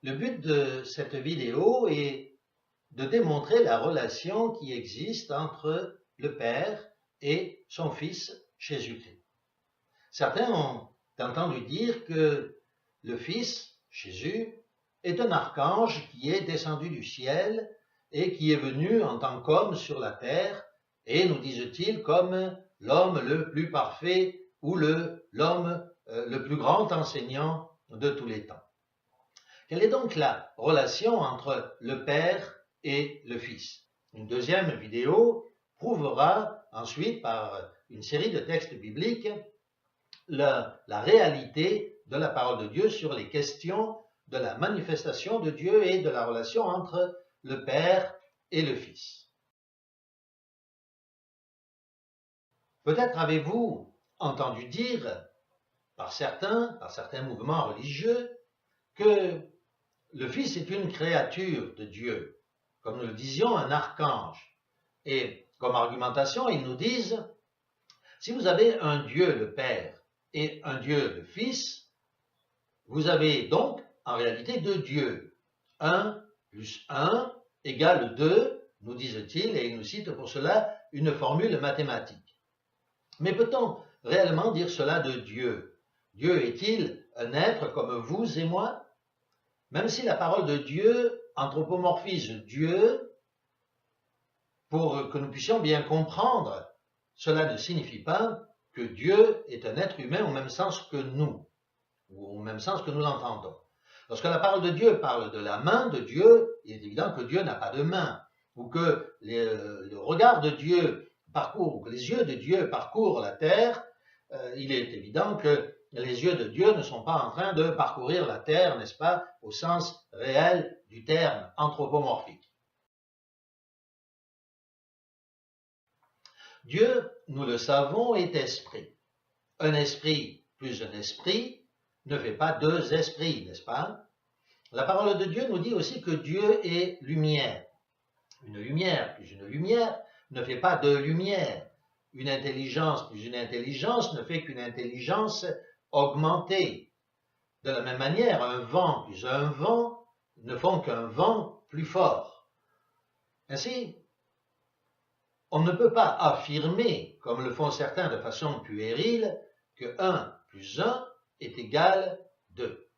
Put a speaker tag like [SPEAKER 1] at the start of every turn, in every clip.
[SPEAKER 1] Le but de cette vidéo est de démontrer la relation qui existe entre le Père et son Fils Jésus-Christ. Certains ont entendu dire que le Fils, Jésus, est un archange qui est descendu du ciel et qui est venu en tant qu'homme sur la terre et, nous disent-ils, comme l'homme le plus parfait ou l'homme le plus grand enseignant de tous les temps. Quelle est donc la relation entre le Père et le Fils? Une deuxième vidéo prouvera ensuite par une série de textes bibliques la réalité de la parole de Dieu sur les questions de la manifestation de Dieu et de la relation entre le Père et le Fils. Peut-être avez-vous entendu dire par certains mouvements religieux, que le Fils est une créature de Dieu, comme nous le disions, un archange. Et comme argumentation, ils nous disent, si vous avez un Dieu le Père et un Dieu le Fils, vous avez donc en réalité deux dieux. 1 plus 1 égale 2, nous disent-ils, et ils nous citent pour cela une formule mathématique. Mais peut-on réellement dire cela de Dieu? Dieu est-il un être comme vous et moi? Même si la parole de Dieu anthropomorphise Dieu, pour que nous puissions bien comprendre, cela ne signifie pas que Dieu est un être humain au même sens que nous, ou au même sens que nous l'entendons. Lorsque la parole de Dieu parle de la main de Dieu, il est évident que Dieu n'a pas de main, ou que le regard de Dieu parcourt, ou que les yeux de Dieu parcourent la terre, il est évident que les yeux de Dieu ne sont pas en train de parcourir la terre, n'est-ce pas, au sens réel du terme anthropomorphique. Dieu, nous le savons, est esprit. Un esprit plus un esprit ne fait pas deux esprits, n'est-ce pas? La parole de Dieu nous dit aussi que Dieu est lumière. Une lumière plus une lumière ne fait pas deux lumières. Une intelligence plus une intelligence ne fait qu'une intelligence augmentée. De la même manière, un vent plus un vent ne font qu'un vent plus fort. Ainsi, on ne peut pas affirmer, comme le font certains de façon puérile, que 1 plus 1 est égal 2.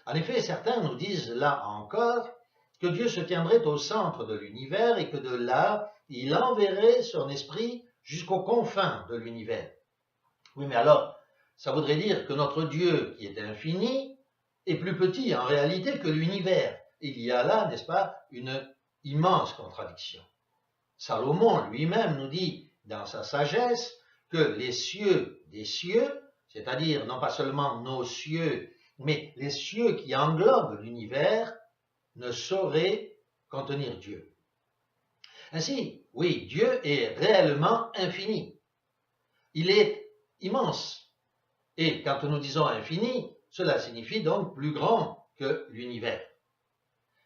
[SPEAKER 1] En effet, certains nous disent là encore que Dieu se tiendrait au centre de l'univers et que de là, il enverrait son esprit jusqu'aux confins de l'univers. Oui, mais alors, ça voudrait dire que notre Dieu, qui est infini, est plus petit en réalité que l'univers. Il y a là, n'est-ce pas, une immense contradiction. Salomon lui-même nous dit dans sa sagesse que les cieux des cieux, c'est-à-dire non pas seulement nos cieux, mais les cieux qui englobent l'univers, ne sauraient contenir Dieu. Ainsi, oui, Dieu est réellement infini. Il est immense. Et quand nous disons infini, cela signifie donc plus grand que l'univers.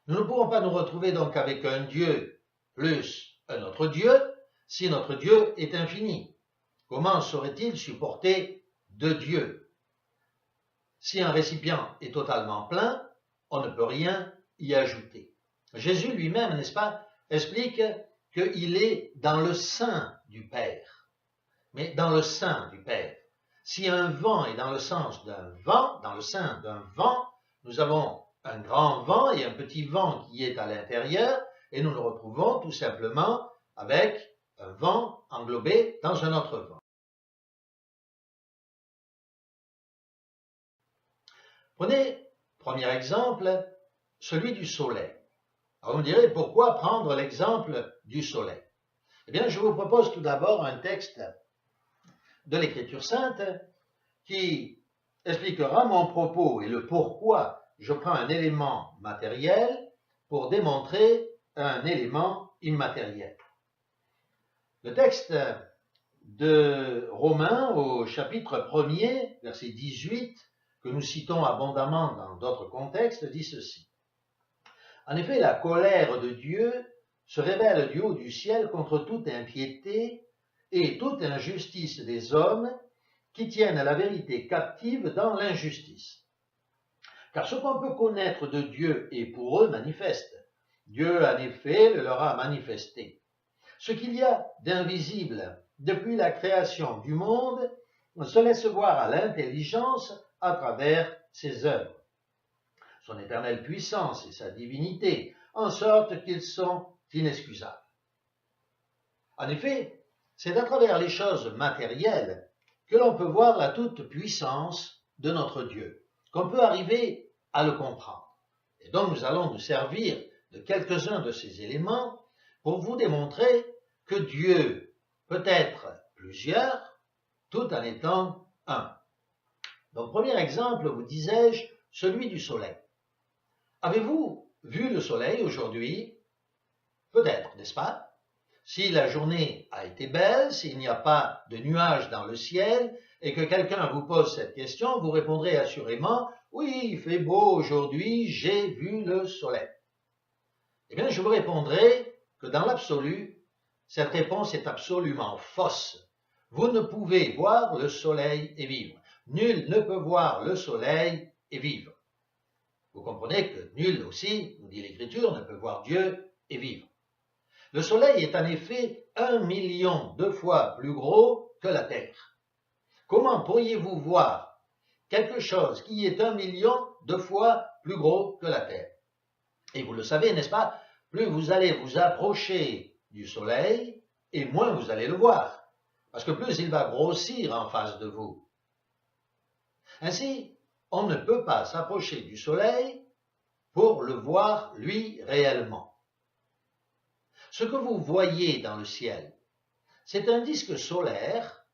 [SPEAKER 1] Nous ne pouvons pas nous retrouver donc avec un Dieu plus un autre Dieu si notre Dieu est infini. Comment saurait-il supporter deux dieux? Si un récipient est totalement plein, on ne peut rien y ajouter. Jésus lui-même, n'est-ce pas, explique qu'il est dans le sein du Père. Mais dans le sein du Père. Si un vent est dans le sens d'un vent, dans le sein d'un vent, nous avons un grand vent et un petit vent qui est à l'intérieur, et nous nous retrouvons tout simplement avec un vent englobé dans un autre vent. Prenez, premier exemple, celui du soleil. Alors vous me direz, pourquoi prendre l'exemple du soleil? Eh bien, je vous propose tout d'abord un texte de l'Écriture sainte qui expliquera mon propos et le pourquoi je prends un élément matériel pour démontrer un élément immatériel. Le texte de Romains au chapitre 1er, verset 18, que nous citons abondamment dans d'autres contextes, dit ceci. En effet, la colère de Dieu se révèle du haut du ciel contre toute impiété et toute injustice des hommes qui tiennent la vérité captive dans l'injustice. Car ce qu'on peut connaître de Dieu est pour eux manifeste. Dieu, en effet, le leur a manifesté. Ce qu'il y a d'invisible depuis la création du monde se laisse voir à l'intelligence à travers ses œuvres, son éternelle puissance et sa divinité, en sorte qu'ils sont inexcusables. En effet, c'est à travers les choses matérielles que l'on peut voir la toute-puissance de notre Dieu, qu'on peut arriver à le comprendre. Et donc nous allons nous servir de quelques-uns de ces éléments pour vous démontrer que Dieu peut être plusieurs, tout en étant un. Donc, premier exemple, vous disais-je, celui du soleil. Avez-vous vu le soleil aujourd'hui? Peut-être, n'est-ce pas? Si la journée a été belle, s'il n'y a pas de nuages dans le ciel, et que quelqu'un vous pose cette question, vous répondrez assurément, oui, il fait beau aujourd'hui, j'ai vu le soleil. Eh bien, je vous répondrai que dans l'absolu, cette réponse est absolument fausse. Vous ne pouvez voir le soleil et vivre. Nul ne peut voir le soleil et vivre. Vous comprenez que nul aussi, nous dit l'Écriture, ne peut voir Dieu et vivre. Le soleil est en effet 1 million de fois plus gros que la Terre. Comment pourriez-vous voir quelque chose qui est 1 million de fois plus gros que la Terre? Et vous le savez, n'est-ce pas? Plus vous allez vous approcher du soleil, et moins vous allez le voir, parce que plus il va grossir en face de vous. Ainsi, on ne peut pas s'approcher du soleil pour le voir, lui, réellement. Ce que vous voyez dans le ciel, c'est un disque solaire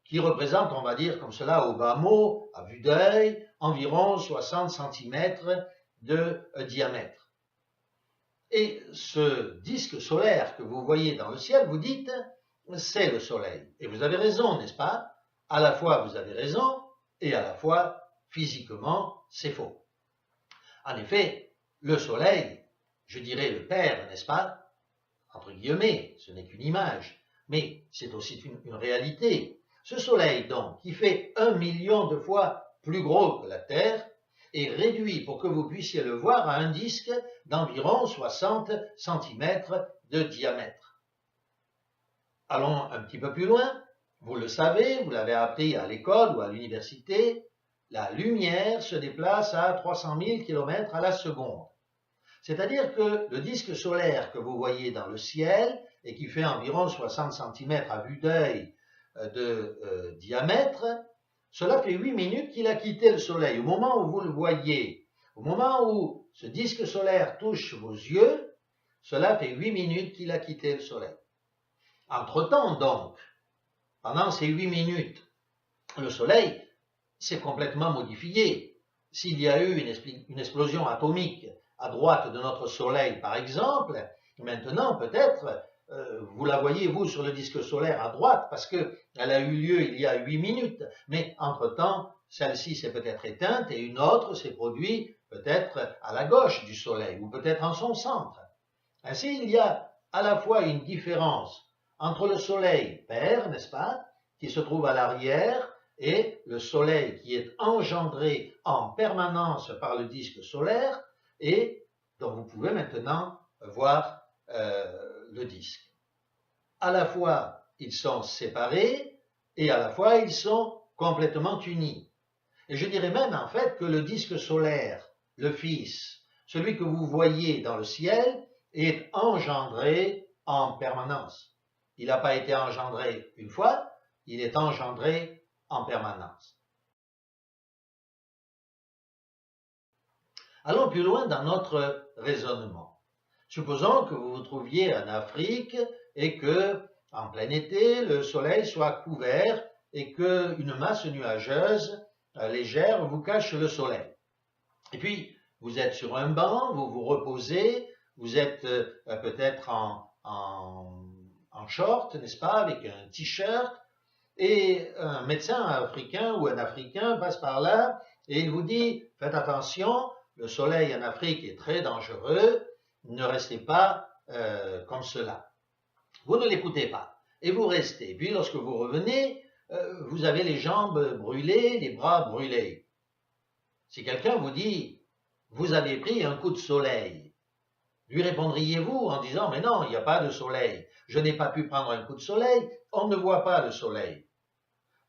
[SPEAKER 1] qui représente, on va dire comme cela au bas mot, à vue d'œil, environ 60 cm de diamètre. Et ce disque solaire que vous voyez dans le ciel, vous dites, c'est le soleil. Et vous avez raison, n'est-ce pas? À la fois vous avez raison, et à la fois, physiquement, c'est faux. En effet, le soleil, je dirais le Père, n'est-ce pas? Entre guillemets, ce n'est qu'une image, mais c'est aussi une réalité. Ce soleil, donc, qui fait 1 million de fois plus gros que la Terre, est réduit pour que vous puissiez le voir à un disque d'environ 60 cm de diamètre. Allons un petit peu plus loin. Vous le savez, vous l'avez appris à l'école ou à l'université, la lumière se déplace à 300 000 km à la seconde. C'est-à-dire que le disque solaire que vous voyez dans le ciel et qui fait environ 60 cm à vue d'œil de diamètre, cela fait 8 minutes qu'il a quitté le soleil. Au moment où vous le voyez, au moment où ce disque solaire touche vos yeux, cela fait 8 minutes qu'il a quitté le soleil. Entre-temps, donc, pendant ces 8 minutes, le soleil s'est complètement modifié. S'il y a eu une explosion atomique à droite de notre soleil, par exemple, maintenant, peut-être, vous la voyez, vous, sur le disque solaire à droite, parce qu'elle a eu lieu il y a 8 minutes, mais entre-temps, celle-ci s'est peut-être éteinte et une autre s'est produite peut-être à la gauche du soleil, ou peut-être en son centre. Ainsi, il y a à la fois une différence entre le soleil père, n'est-ce pas, qui se trouve à l'arrière, et le soleil qui est engendré en permanence par le disque solaire, et dont vous pouvez maintenant voir le disque. À la fois, ils sont séparés, et à la fois, ils sont complètement unis. Et je dirais même, en fait, que le disque solaire, le Fils, celui que vous voyez dans le ciel, est engendré en permanence. Il n'a pas été engendré une fois, il est engendré en permanence. Allons plus loin dans notre raisonnement. Supposons que vous vous trouviez en Afrique et que, en plein été, le soleil soit couvert et qu'une masse nuageuse légère vous cache le soleil. Et puis, vous êtes sur un banc, vous vous reposez, vous êtes peut-être en short, n'est-ce pas, avec un t-shirt, et un médecin africain ou un Africain passe par là et il vous dit, faites attention, le soleil en Afrique est très dangereux, ne restez pas comme cela. Vous ne l'écoutez pas. et vous restez. Puis lorsque vous revenez, vous avez les jambes brûlées, les bras brûlés. Si quelqu'un vous dit, vous avez pris un coup de soleil, lui répondriez-vous en disant, mais non, il n'y a pas de soleil, je n'ai pas pu prendre un coup de soleil, on ne voit pas le soleil.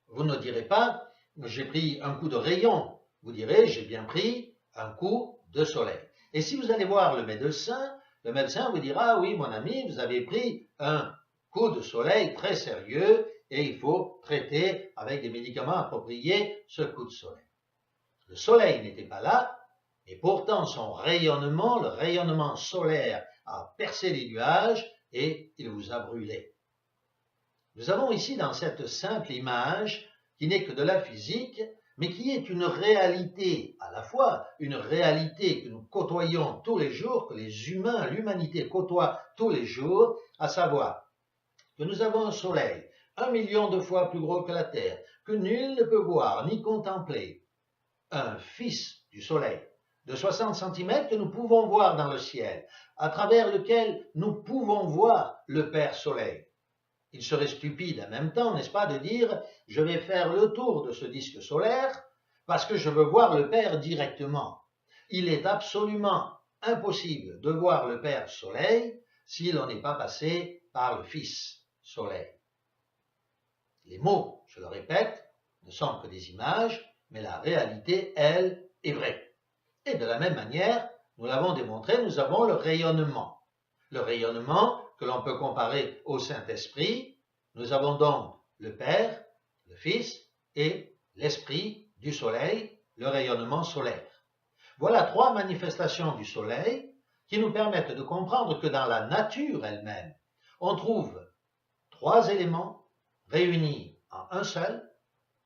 [SPEAKER 1] Vous ne direz pas, j'ai pris un coup de rayon, vous direz, j'ai bien pris un coup de soleil. Et si vous allez voir le médecin vous dira, oui, mon ami, vous avez pris un coup de soleil très sérieux et il faut traiter avec des médicaments appropriés ce coup de soleil. Le soleil n'était pas là, et pourtant son rayonnement, le rayonnement solaire, a percé les nuages et il vous a brûlé. Nous avons ici dans cette simple image, qui n'est que de la physique, mais qui est une réalité, à la fois une réalité que nous côtoyons tous les jours, que les humains, l'humanité côtoie tous les jours, à savoir que nous avons un soleil 1 million de fois plus gros que la Terre, que nul ne peut voir ni contempler, un fils du soleil de 60 cm que nous pouvons voir dans le ciel, à travers lequel nous pouvons voir le Père Soleil. Il serait stupide en même temps, n'est-ce pas, de dire « je vais faire le tour de ce disque solaire parce que je veux voir le Père directement ». Il est absolument impossible de voir le Père Soleil si l'on n'est pas passé par le Fils Soleil. Les mots, je le répète, ne sont que des images, mais la réalité, elle, est vraie. Et de la même manière, nous l'avons démontré, nous avons le rayonnement. Le rayonnement que l'on peut comparer au Saint-Esprit. Nous avons donc le Père, le Fils et l'Esprit du Soleil, le rayonnement solaire. Voilà 3 manifestations du Soleil qui nous permettent de comprendre que dans la nature elle-même, on trouve 3 éléments réunis en un seul,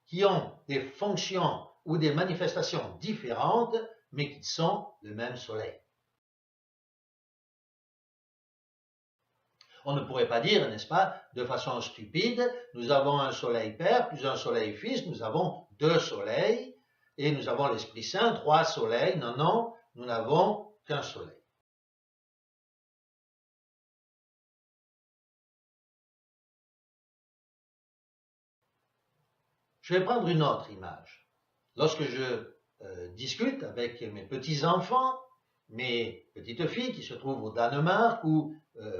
[SPEAKER 1] qui ont des fonctions ou des manifestations différentes, mais qui sont le même soleil. On ne pourrait pas dire, n'est-ce pas, de façon stupide, nous avons un soleil Père plus un soleil Fils, nous avons 2 soleils, et nous avons l'Esprit Saint, 3 soleils. Non, non, nous n'avons qu'un soleil. Je vais prendre une autre image. Lorsque je discute avec mes petits-enfants, mes petites filles qui se trouvent au Danemark ou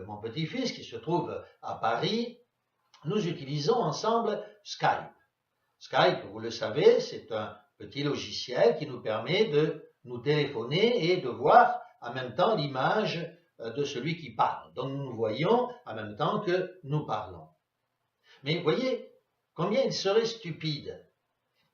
[SPEAKER 1] mon petit-fils qui se trouve à Paris, nous utilisons ensemble Skype. Skype, vous le savez, c'est un petit logiciel qui nous permet de nous téléphoner et de voir en même temps l'image de celui qui parle. Donc nous nous voyons en même temps que nous parlons. Mais voyez, combien il serait stupide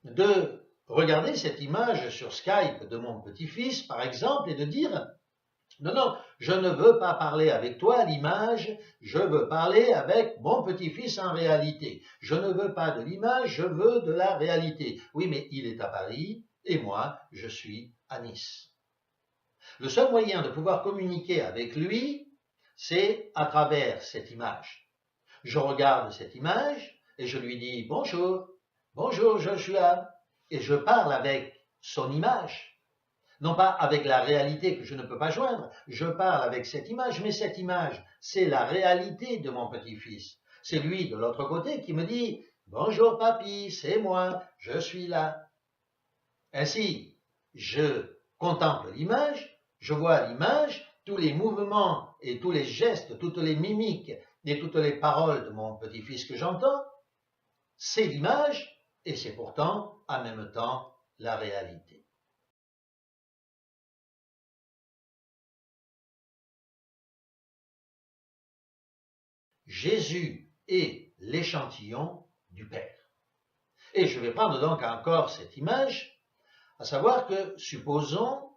[SPEAKER 1] de regarder cette image sur Skype de mon petit-fils, par exemple, et de dire « Non, non, je ne veux pas parler avec toi, l'image, je veux parler avec mon petit-fils en réalité. Je ne veux pas de l'image, je veux de la réalité. Oui, mais il est à Paris et moi, je suis à Nice. » Le seul moyen de pouvoir communiquer avec lui, c'est à travers cette image. Je regarde cette image et je lui dis « Bonjour, bonjour Joshua » et je parle avec son image. Non pas avec la réalité que je ne peux pas joindre, je parle avec cette image, mais cette image, c'est la réalité de mon petit-fils. C'est lui de l'autre côté qui me dit « Bonjour papy, c'est moi, je suis là ». Ainsi, je contemple l'image, je vois l'image, tous les mouvements et tous les gestes, toutes les mimiques et toutes les paroles de mon petit-fils que j'entends, c'est l'image et c'est pourtant en même temps la réalité. Jésus est l'échantillon du Père. Et je vais prendre donc encore cette image, à savoir que supposons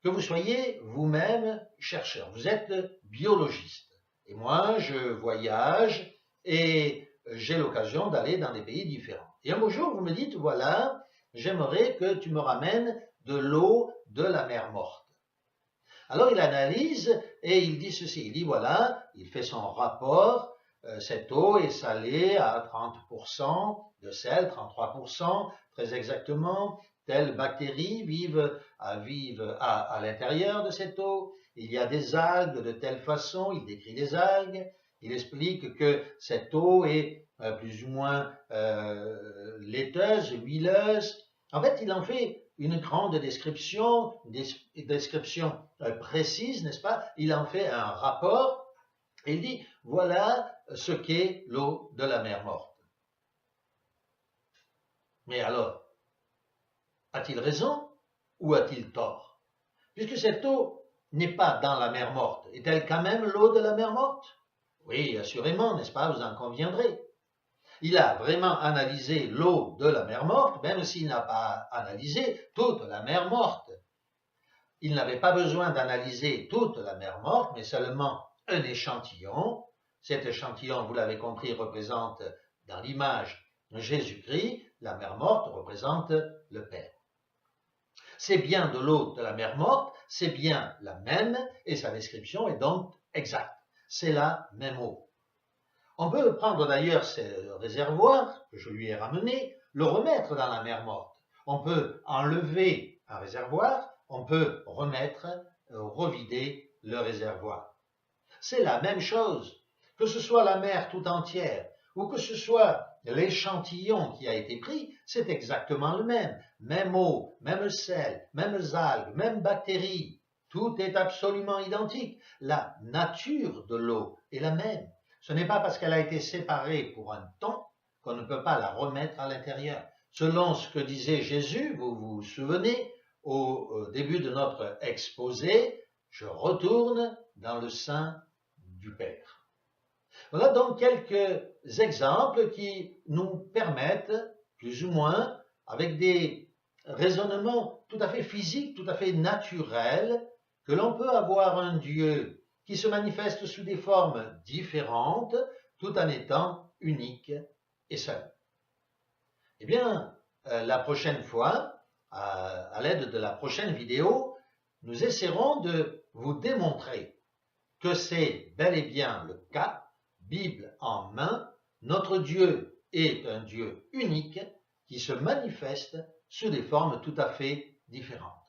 [SPEAKER 1] que vous soyez vous-même chercheur, vous êtes biologiste. Et moi, je voyage et j'ai l'occasion d'aller dans des pays différents. Et un beau jour, vous me dites, voilà, j'aimerais que tu me ramènes de l'eau de la mer morte. Alors il analyse et il dit ceci, il dit voilà, il fait son rapport, cette eau est salée à 30% de sel, 33%, très exactement, telles bactéries vivent à l'intérieur de cette eau, il y a des algues de telle façon, il décrit des algues, il explique que cette eau est plus ou moins laiteuse, huileuse. En fait, il en fait une grande description, une description précise, n'est-ce pas? Il en fait un rapport et il dit, voilà ce qu'est l'eau de la mer morte. Mais alors, a-t-il raison ou a-t-il tort? Puisque cette eau n'est pas dans la mer morte, est-elle quand même l'eau de la mer morte? Oui, assurément, n'est-ce pas? Vous en conviendrez. Il a vraiment analysé l'eau de la mer morte, même s'il n'a pas analysé toute la mer morte. Il n'avait pas besoin d'analyser toute la mer morte, mais seulement un échantillon. Cet échantillon, vous l'avez compris, représente dans l'image Jésus-Christ. La mer morte représente le Père. C'est bien de l'eau de la mer morte, c'est bien la même, et sa description est donc exacte. C'est la même eau. On peut prendre d'ailleurs ce réservoir que je lui ai ramené, le remettre dans la mer morte. On peut enlever un réservoir, on peut remettre, revider le réservoir. C'est la même chose, que ce soit la mer tout entière ou que ce soit l'échantillon qui a été pris, c'est exactement le même. Même eau, même sel, mêmes algues, même bactéries, tout est absolument identique. La nature de l'eau est la même. Ce n'est pas parce qu'elle a été séparée pour un temps qu'on ne peut pas la remettre à l'intérieur. Selon ce que disait Jésus, vous vous souvenez, au début de notre exposé, je retourne dans le sein du Père. Voilà donc quelques exemples qui nous permettent, plus ou moins, avec des raisonnements tout à fait physiques, tout à fait naturels, que l'on peut avoir un Dieu qui se manifeste sous des formes différentes, tout en étant unique et seul. Eh bien, la prochaine fois, à l'aide de la prochaine vidéo, nous essaierons de vous démontrer que c'est bel et bien le cas, Bible en main, notre Dieu est un Dieu unique qui se manifeste sous des formes tout à fait différentes.